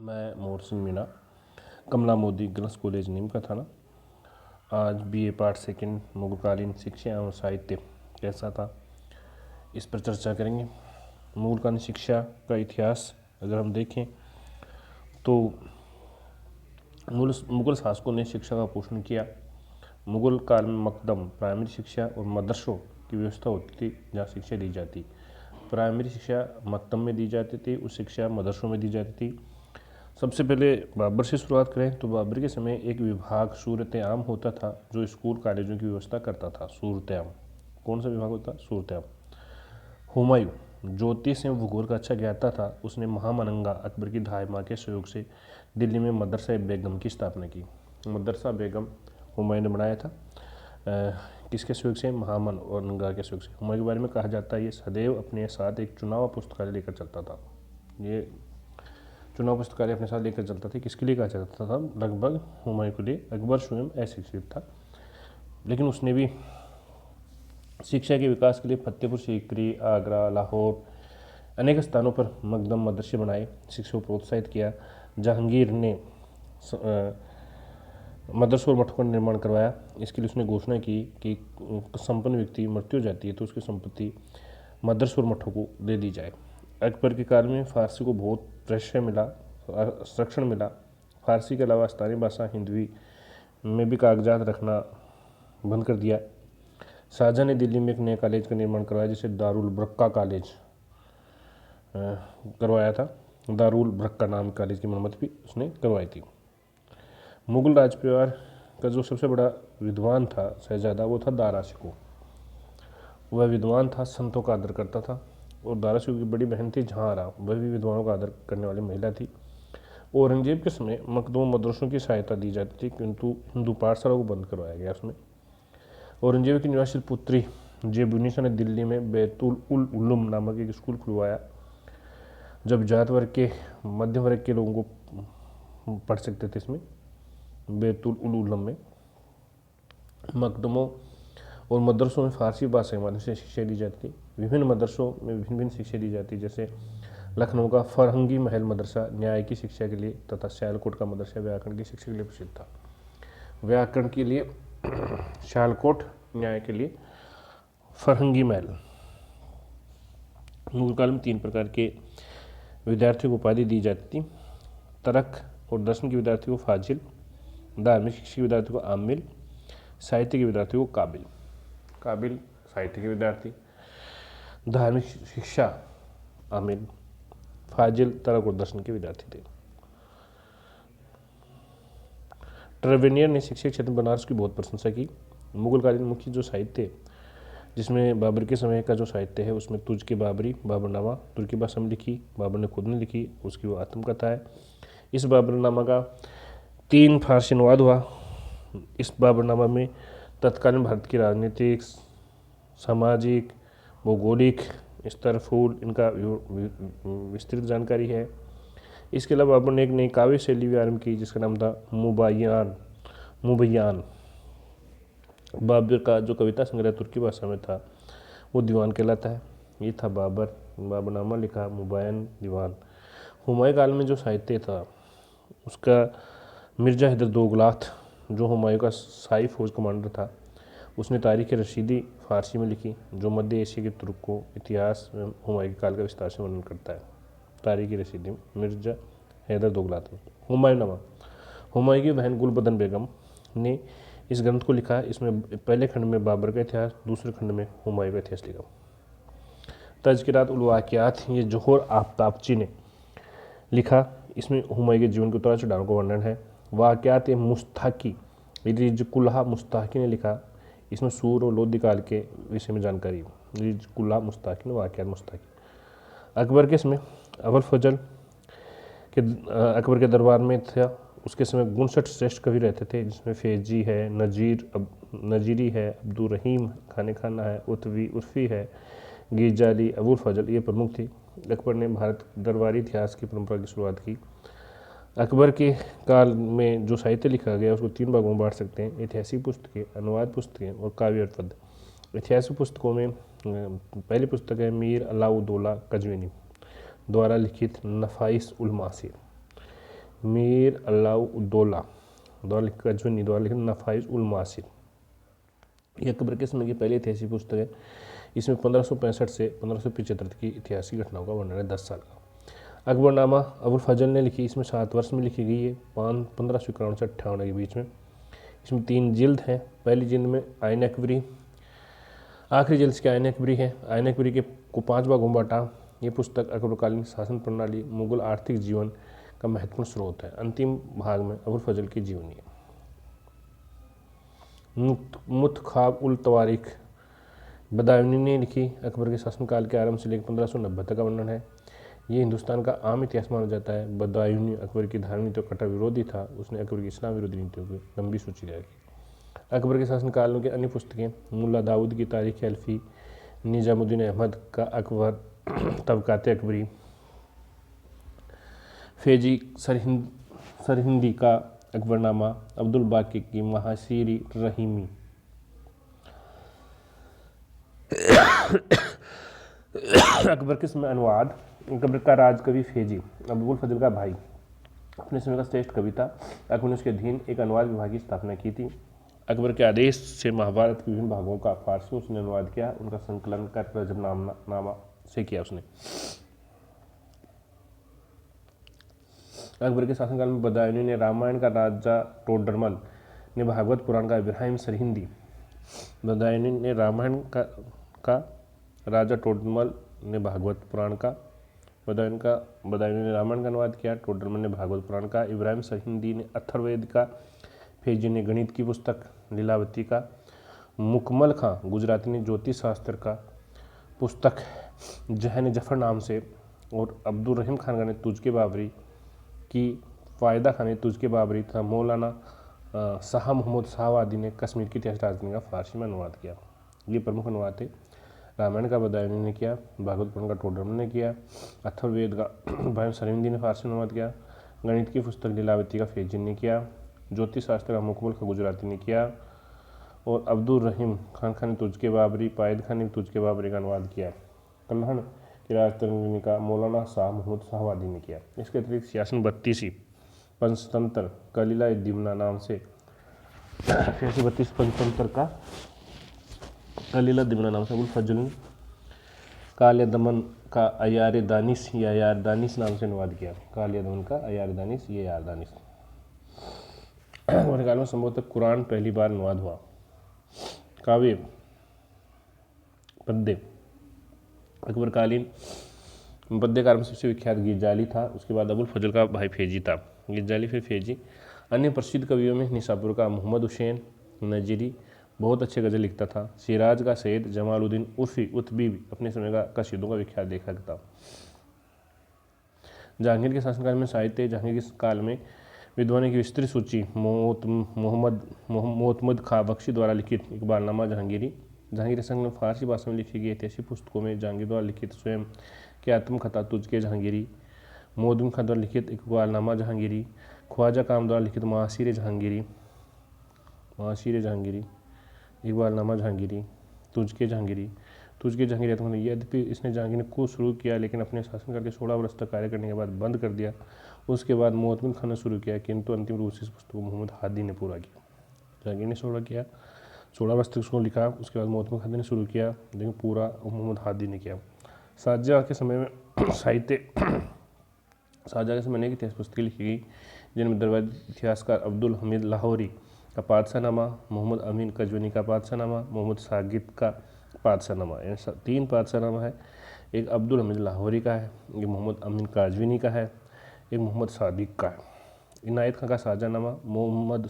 मैं मोहसिन मीना, कमला Modi girls college नीम का थाना। आज बीए पार्ट सेकंड मुगलकालीन शिक्षा एवं साहित्य कैसा था, इस पर चर्चा करेंगे। मुगलकालीन शिक्षा का इतिहास अगर हम देखें तो मुगल शासकों ने शिक्षा का पोषण किया। मुगल काल में मकदम प्राइमरी शिक्षा और मदरसों की व्यवस्था होती थी जहाँ शिक्षा दी जाती। प्राइमरी शिक्षा मकदम में दी जाती थी, उस शिक्षा मदरसों में दी जाती थी। सबसे पहले बाबर से शुरुआत करें तो बाबर के समय एक विभाग सूरत आम होता था जो स्कूल कॉलेजों की व्यवस्था करता था। सूरत आम कौन सा विभाग होता? सूरत आम। हुमायूं ज्योतिष एवं भूगोल का अच्छा ज्ञाता था। उसने महामनंगा अकबर की धाई माँ के सहयोग से दिल्ली में मदरसा बेगम की स्थापना की। मदरसा बेगम हुमायूं ने बनाया था। किसके सहयोग से? महामनंगा के सहयोग से। हुमायूं के बारे में कहा जाता है ये सदैव अपने साथ एक चुनाव पुस्तकालय लेकर चलता था। ये चुनाव पुस्तकालय अपने साथ लेकर चलता था। किसके लिए कहा जाता था? लगभग हुमायूं के लिए। अकबर स्वयं अशिक्षित था, लेकिन उसने भी शिक्षा के विकास के लिए फतेहपुर सीकरी, आगरा, लाहौर अनेक स्थानों पर मकदम मदरसे बनाए, शिक्षा को प्रोत्साहित किया। जहांगीर ने मदरसों और मठों का निर्माण करवाया। इसके लिए उसने घोषणा की कि संपन्न व्यक्ति मृत्यु हो जाती है तो उसकी संपत्ति मदरसों और मठों को दे दी जाए। अकबर के काल में फारसी को बहुत प्रश्रय मिला, संरक्षण मिला। फारसी के अलावा स्थानीय भाषा हिंदवी में भी कागजात रखना बंद कर दिया। शाहजहाँ ने दिल्ली में एक नए कॉलेज का निर्माण करवाया जिसे दारुल बरक्का कॉलेज करवाया था। दारुल बरक्का नाम कॉलेज की मरम्मत भी उसने करवाई थी। मुगल राज परिवार का जो सबसे बड़ा विद्वान था शहजादा, वो था दारा शिकोह। वह विद्वान था, संतों का आदर करता था। और दारा शिकोह की बड़ी बहन थी जहांआरा, वह भी विद्वानों का आदर करने वाली महिला थी। औरंगजेब के समय मकदूम मदरसों की सहायता दी जाती थी, किंतु हिंदू पाठशाला को बंद करवाया गया उसमें। औरंगजेब की निवासी पुत्री जेबुनिसा ने दिल्ली में बैतुल उल उलूम नामक एक स्कूल खुलवाया, जब जात वर्ग के मध्यम वर्ग के लोगों को पढ़ सकते थे। इसमें बैतुल उल उलूम में मकदमों और मदरसों में फारसी भाषा के माध्यम से शिक्षा दी जाती थी। विभिन्न मदरसों में भिन्न भिन्न शिक्षा दी जाती, जैसे लखनऊ का फरहंगी महल मदरसा न्याय की शिक्षा के लिए तथा सियालकोट का मदरसा व्याकरण की शिक्षा के लिए प्रसिद्ध था। व्याकरण के लिए सियालकोट, न्याय के लिए फरहंगी महल। मुगल काल में 3 प्रकार के विद्यार्थियों को उपाधि दी जाती थी। तर्क और दर्शन के विद्यार्थियों को फाजिल, धार्मिक शिक्षा के विद्यार्थियों को आमिल, साहित्य के विद्यार्थियों को काबिल। काबिल साहित्य के विद्यार्थी, धार्मिक शिक्षा आमिल, फाजिल तर्क और दर्शन के विद्यार्थी थे। ट्रेवेनियर ने शिक्षा क्षेत्र में बनारस की बहुत प्रशंसा की। मुगलकालीन मुख्य जो साहित्य, जिसमें बाबर के समय का जो साहित्य है उसमें तुर्क की बाबरी, बाबरनामा तुर्की भाषा में लिखी, बाबर ने खुद ने लिखी, उसकी वो आत्मकथा है। इस बाबरनामा का 3 फारसी अनुवाद हुआ। इस बाबरनामा में तत्कालीन भारत की राजनीतिक, सामाजिक, भौगोलिक स्तर, फूल इनका विस्तृत जानकारी है। इसके अलावा बाबर ने एक नई काव्य शैली भी आरंभ की जिसका नाम था मुबय्यान। बाबर का जो कविता संग्रह तुर्की भाषा में था वो दीवान कहलाता है। ये था बाबरनामा लिखा, मुबय्यान, दीवान। हुमायूं काल में जो साहित्य था उसका मिर्जा हैदर दोगलात, जो हुमायूं का शाही फौज कमांडर था, उसने तारीख रशीदी फारसी में लिखी, जो मध्य एशिया के तुर्कों इतिहास में हुमायूं के काल का विस्तार से वर्णन करता है। तारीख रशीदी मिर्जा हैदर दोगलात में। हुमायूंनामा, हुमायूं की बहन गुलबदन बेगम ने इस ग्रंथ को लिखा। इसमें पहले खंड में बाबर का इतिहास, दूसरे खंड में हुमायूं का इतिहास लिखा। तज़किरात उल वाक़ियात, ये जोहर आफ्ताबची ने लिखा। इसमें हुमायूं के जीवन के उतार चढ़ाव का वर्णन है। वाक़ियात मुस्ताकी, रिज़कुल्लाह मुस्ताकी ने लिखा। इसमें सूर और लोधी काल के विषय में जानकारी। रिज़कुल्लाह मुस्ताकी ने वाक़ियात मुस्ताकी। अकबर के समय अबुल फजल के अकबर के दरबार में था। उसके समय 59 श्रेष्ठ कवि रहते थे, जिसमें फैजी है, नजीरी है, अब्दुल रहीम खाने खाना है, उर्फ़ी है, गिजाली, अबुल फजल, ये प्रमुख थी। अकबर ने भारत दरबारी इतिहास की परंपरा की शुरुआत की। अकबर के काल में जो साहित्य लिखा गया उसको 3 भागों में बांट सकते हैं: ऐतिहासिक पुस्तकें, अनुवाद पुस्तकें और काव्य और पद्य। ऐतिहासिक पुस्तकों में पहली पुस्तक है मीर अलाउद्दौला कज़विनी द्वारा लिखित नफ़ाइस उल मासीर। मीर अलाउद्दौला द्वारा लिखित कजवनी द्वारा लिखित नफाइज उल मासिर। यह अकबर के समय की पहली ऐतिहासिक पुस्तक है। इसमें 1565 से 1575 की ऐतिहासिक घटनाओं का वर्णन है 10 साल का। अकबरनामा अबुल फजल ने लिखी, इसमें 7 वर्ष में लिखी गई है, 1591 से 58 के बीच में। इसमें 3 जिल्द हैं। पहली जिल्द में आइन अकबरी, आखिरी जिल्द के आइन अकबरी है। आइन अकबरी के को 5 भागों में बांटा। ये पुस्तक अकबरकालीन शासन प्रणाली, मुगल आर्थिक जीवन का महत्वपूर्ण स्रोत है। अंतिम भाग में अबुल फजल की जीवनी है। मुतखाब उल तवारीख बदायूनी ने लिखी, अकबर के शासनकाल के आरंभ से लेकर 1590 तक का वर्णन है। ये हिंदुस्तान का आम इतिहास माना जाता है। बदायूनी अकबर की धार्मिक नीतियों का कट्टर विरोधी था। उसने अकबर की इस्लाम विरोधी नीतियों की लंबी सूची तैयार की। अकबर के शासनकाल के अन्य पुस्तकें मुल्ला दाऊद की तारीख अल्फी, निजामुद्दीन अहमद का अकबर तबकाते अकबरी, फैजी सरहिंदी का अकबरनामा, अब्दुल बाकी की महासीरी रहीमी। अकबर के समय अनुवाद, अकबर का राजकवि फैजी अबुल फजल का भाई अपने समय का श्रेष्ठ कवि था। अकबर ने उसके अधीन एक अनुवाद विभाग की स्थापना की थी। अकबर के आदेश से महाभारत के विभिन्न भागों का फारसी में उसने अनुवाद किया। उनका संकलन कर रजबनामा से किया उसने। अकबर के शासनकाल में बदायूनी ने रामायण का, राजा टोडरमल ने भागवत पुराण का, इब्राहिम सरहिंदी बदायूनी ने रामायण का राजा टोडरमल ने भागवत पुराण का, बदायूनी ने रामायण का अनुवाद किया, टोडरमल ने भागवत पुराण का, इब्राहिम सरहिंदी ने अथर्ववेद का, फैजी ने गणित की पुस्तक लीलावती का, मुकम्मल खां गुजराती ने ज्योतिष शास्त्र का पुस्तक जहन जफर नाम से, और अब्दुल रहीम खान ने तुझके बाबरी की, फ़ायदा खान ने तुझके बाबरी था, मौलाना शाह मोहम्मद शाहवादी ने कश्मीर की इतिहास राजधानी का फारसी में अनुवाद किया। ये प्रमुख अनुवाद थे। रामायण का बदायूनी ने किया, भागवत पुराण का टोडरमल ने किया, अथर्ववेद का इब्राहिम सरहिंदी ने फारसी में अनुवाद किया, गणित की पुस्तक लीलावती का फैजी ने किया, ज्योतिष शास्त्र का मुकम्मल का गुजराती ने किया, और अब्दुल रहीम खान ने तुझके बाबरी, पायद खान ने तुझके बाबरी का अनुवाद किया। कल्हण की राजतरंगिणी का मौलाना शाह मोहम्मद शाहवादी ने किया। इसके अतिरिक्त सियासन 32 पंचतंत्र कलीला दिमना नाम से 32 पंचतंत्र का कलीला दिमना नाम से अबुल फजल ने काले दमन का अयार दानिश या यार दानिश नाम से अनुवाद किया। काले दमन का अयार दानिश, ये यार दानिश। और काल में संभवतः कुरान पहली बार अनुवाद हुआ। काव्य पद्य, अकबरकालीन पद्यकार में सबसे विख्यात गिरजाली था। उसके बाद अबुल फजल का भाई फैजी था। गिरजाली फिर फैजी। अन्य प्रसिद्ध कवियों में निसापुर का मोहम्मद हुसैन नजीरी बहुत अच्छे गज़ल लिखता था। सिराज का सैयद जमालुद्दीन उर्फी उत्बी अपने समय का कसीदों का विख्यात लेखक था। जहांगीर के शासनकाल में साहित्य, जहांगीर के काल में विद्वानों की विस्तृत सूची, मोहम्मद खां बख्शी द्वारा लिखित इकबालनामा जहांगीरी, जहांगीर संग में फारसी भाषा में लिखी गई ऐतिहासिक पुस्तकों में जहांगीर द्वारा लिखित स्वयं की आत्मकथा तुझके जहांगीरी, मोहम्मद खां द्वारा लिखित इकबालनामा जहांगीरी, ख्वाजा काम द्वारा लिखित महासीर जहांगीरी, इकबालनामा जहांगीरी, तुझके जहांगीरी यद्यपि इसने जहांगीर को शुरू किया लेकिन अपने शासनकाल के 16 वर्ष तक कार्य करने के बाद बंद कर दिया। उसके बाद मोहम्मद खान ने शुरू किया, किंतु अंतिम रूप से इस पुस्तक को मोहम्मद हादी ने पूरा किया। जहांगीर ने शुरू किया, 16 वर्ष तक उसको लिखा, उसके बाद मोहम्मद खान ने शुरू किया, लेकिन पूरा मोहम्मद हादी ने किया। शाहजहाँ के समय में शाहजहाँ के समय अनेक इतिहास पुस्तकें लिखी गई, जिनमें दरबारी इतिहासकार अब्दुल हमीद लाहौरी का पादशाहनामा, मोहम्मद अमीन कजवनी का पादशाहनामा, मोहम्मद सागिद का पादशाहनामा, 3 पादशाहनामा है। एक अब्दुल हमीद लाहौरी का है, एक मोहम्मद अमीन काजविनी का है, एक मोहम्मद सादिक का है। इनायत खां का शाहजहाँनामा, मोहम्मद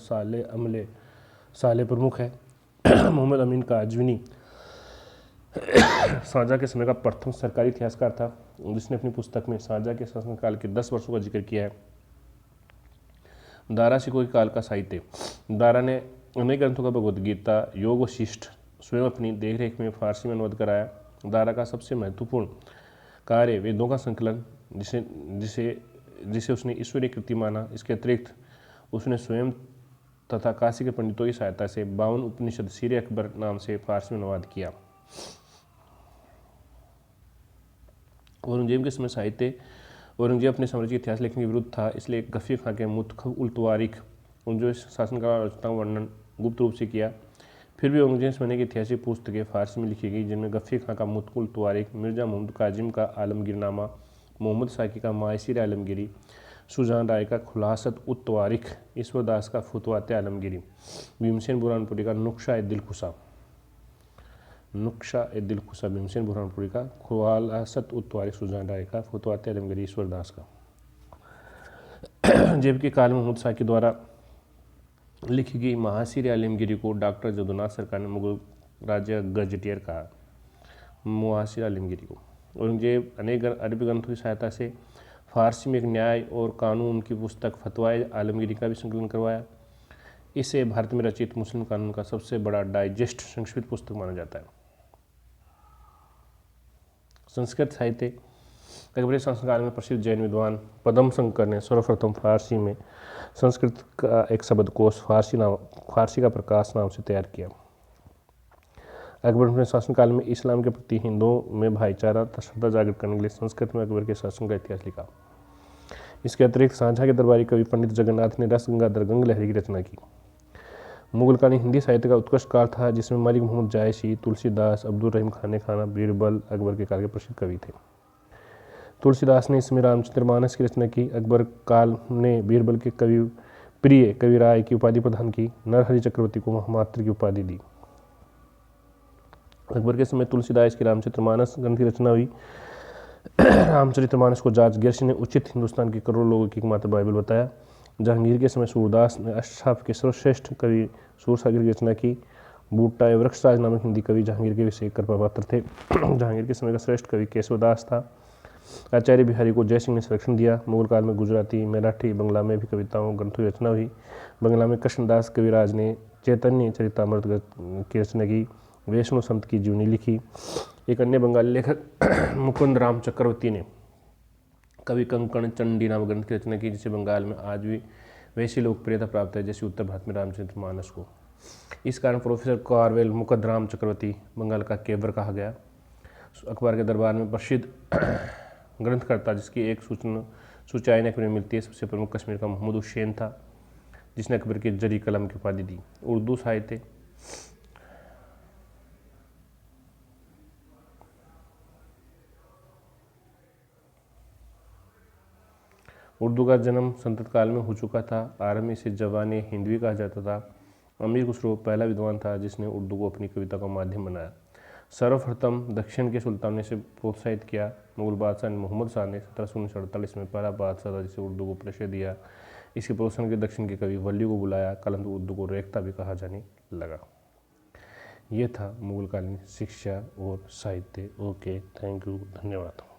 साले प्रमुख है। मोहम्मद अमीन काजविनी शाहजहाँ के समय का प्रथम सरकारी इतिहासकार था, जिसने अपनी पुस्तक में शाहजहाँ के शासनकाल के 10 वर्षों का जिक्र किया है। दारा शिकोह काल का साहित्य, दारा ने अनेक ग्रंथों का भगवद गीता, योग वशिष्ठ स्वयं अपनी देखरेख में फारसी में अनुवाद कराया। दारा का सबसे महत्वपूर्ण कार्य वेदों का संकलन, जिसे उसने ईश्वरीय कृति माना। इसके अतिरिक्त उसने स्वयं तथा काशी के पंडितों की सहायता से 52 उपनिषद सीरे अकबर नाम से फारसी में अनुवाद किया। औरंगजेब के समय साहित्य, औरंगजेब अपने साम्राज्य के इतिहास लिखने के विरुद्ध था, इसलिए गफी खां के मुतखब-उल-तवारीख उन जो शासनकाल और रचनाओं का वर्णन गुप्त रूप से किया। फिर भी औरंगजेब समय की ऐतिहासिक पुस्तकें फारसी में लिखी गई, जिनमें गफी खां का मुतखब-उल-तवारीख, मिर्जा मुहम्मद काजिम का आलमगीरनामा, मोहम्मद साकी का मायसीर आलमगीरी, सुजान राय का खुलासत-उत-तवारीख, ईश्वर दास का फुतवात आलमगीरी, भीमसेन बुरहानपुरी का नुक्शा-ए-दिलखुशा भीमसेन बुरहानपुरी का खुलासत-उत-तवारीख, सुजान राय का फुतवात आलमगीरी, ईश्वर दास का। जबकि काल में मोहम्मद साकी द्वारा लिखी गई मायसीर आलमगीरी को डॉक्टर जदुनाथ सरकार ने मुगल राज्य गजेटियर कहा। मायसीर आलमगीरी को औरंगजेब अनेक अरबी ग्रंथों की सहायता से फारसी में एक न्याय और कानून की पुस्तक फतवाए आलमगीरी का भी संकलन करवाया। इसे भारत में रचित मुस्लिम कानून का सबसे बड़ा डाइजेस्ट संक्षिप्त पुस्तक माना जाता है। संस्कृत साहित्य अकबरी शासनकाल में प्रसिद्ध जैन विद्वान पद्म शंकर ने सर्वप्रथम फारसी में संस्कृत का एक शब्दकोश फारसी का प्रकाश नाम से तैयार किया। अकबर अपने शासनकाल में इस्लाम के प्रति हिंदुओं में भाईचारा तथा श्रद्धा जागृत करने के लिए संस्कृत में अकबर के शासन का इतिहास लिखा। इसके अतिरिक्त साझा के दरबारी कवि पंडित जगन्नाथ ने रस गंगाधर गंग लहरी की रचना की। मुगलकालीन हिंदी साहित्य का उत्कृष्ट काल था, जिसमें मलिक मोहम्मद जायसी, तुलसीदास, अब्दुल रहीम खान खाना, बीरबल अकबर के काल के प्रसिद्ध कवि थे। तुलसीदास ने इसमें रामचरितमानस की रचना की। अकबर काल ने बीरबल के प्रिय कवि राय की उपाधि प्रदान की। नरहरि चक्रवर्ती को महामात्र की उपाधि दी। अकबर के समय तुलसीदास की रामचरितमानस ग्रंथ की रचना हुई। रामचरितमानस को जॉर्ज गेर्श ने उचित हिंदुस्तान के करोड़ों लोगों की एकमात्र बाइबल बताया। जहांगीर के समय सूरदास ने अशराफ के सर्वश्रेष्ठ कवि सूरसागर की रचना की। बूटा वृक्षराज नामक हिंदी कवि जहांगीर के विषय कर पात्र थे। जहांगीर के समय का श्रेष्ठ कवि केशवदास था। आचार्य बिहारी को जयसिंह ने संरक्षण दिया। मुगल काल में गुजराती, मराठी, बंगला में भी कविताओं ग्रंथों की रचना हुई। बंगला में कृष्णदास कविराज ने चैतन्य चरितामृत की रचना की। वैष्णव संत की जीवनी लिखी। एक अन्य बंगाली लेखक मुकुंद राम चक्रवर्ती ने कवि कंकण चंडी नामक ग्रंथ की रचना की, जिसे बंगाल में आज भी वैसी लोकप्रियता प्राप्त है जैसे उत्तर भारत में रामचरितमानस को। इस कारण प्रोफेसर कार्वेल मुकुंदराम चक्रवर्ती बंगाल का केवर कहा गया। अखबार के दरबार में प्रसिद्ध ग्रंथकर्ता जिसकी एक सूचाई अकबर में मिलती है, सबसे प्रमुख कश्मीर का मोहम्मद हुसैन था, जिसने अकबर के जरी कलम की उपाधि दी। उर्दू साहित्य उर्दू का जन्म संतत काल में हो चुका था। आरंभ में इसे जवान हिंदवी कहा जाता था। अमीर खुसरो पहला विद्वान था जिसने उर्दू को अपनी कविता का माध्यम बनाया। सर्वप्रथम दक्षिण के सुल्तान ने इसे प्रोत्साहित किया। मुगल बादशाह मोहम्मद शाह ने 1748 में पहला बादशाह था जिसे उर्दू को परिचय दिया। इसके प्रोत्साहन के दक्षिण के कवि वली को बुलाया। कलंद उर्दू को रेख्ता भी कहा जाने लगा। ये था मुगलकालीन शिक्षा और साहित्य। ओके, थैंक यू, धन्यवाद।